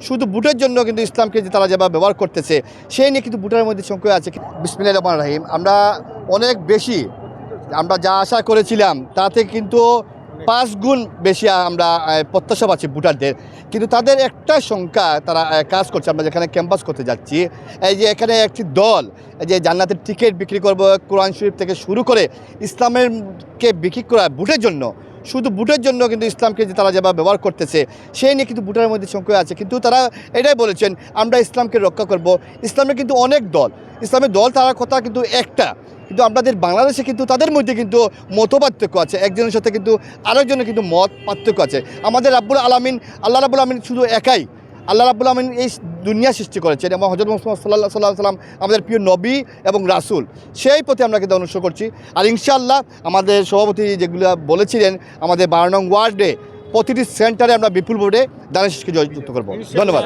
শুধু ভোটের জন্য কিন্তু ইসলামকে যে তারা যেভাবে ব্যবহার করতেছে সেই নিয়ে কিন্তু ভোটের মধ্যে সংখ্যা আছে। বিসমিল্লাহির রহমানির রহিম। আমরা অনেক বেশি আমরা যা আশা করেছিলাম তাতে কিন্তু 5 গুণ বেশি আমরা প্রত্যাশা পাচ্ছি ভোটারদের, কিন্তু তাদের একটা সংখ্যা তারা কাজ করছে। আমরা যেখানে ক্যাম্পাস করতে যাচ্ছি, এই যে এখানে একটি দল এই যে জান্নাতের টিকিট বিক্রি করবো, কোরআন শরীফ থেকে শুরু করে ইসলামেরকে বিক্রি করা ভোটের জন্য, শুধু ভোটের জন্য কিন্তু ইসলামকে যে তারা যেভাবে ব্যবহার করতেছে সেই নিয়ে কিন্তু ভোটারের মধ্যে সংখ্যা আছে। কিন্তু তারা এটাই বলেছেন আমরা ইসলামকে রক্ষা করব। ইসলামের কিন্তু অনেক দল, ইসলামের দল তার কথা কিন্তু একটা, কিন্তু আমাদের বাংলাদেশে কিন্তু তাদের মধ্যে কিন্তু মতপার্থক্য আছে, একজনের সাথে কিন্তু আরেকজনের কিন্তু মত পার্থক্য আছে। আমাদের রাব্বুল আলামিন, আল্লাহ রাব্বুল আলামিন শুধু একাই, আল্লাহ রাব্বুল আলামিন এই দুনিয়া সৃষ্টি করেছেন এবং হযরত মুহাম্মদ সাল্লাল্লাহু আলাইহি সাল্লাম আমাদের প্রিয় নবী এবং রাসূল, সেই প্রতি আমরা কিন্তু অনুসরণ করছি। আর ইনশাআল্লাহ আমাদের সভাপতি যেগুলো বলেছিলেন, আমাদের 12 নং ওয়ার্ডে প্রতিটি সেন্টারে আমরা বিপুল ভোটে দানের শীষকে জয়যুক্ত করব। ধন্যবাদ।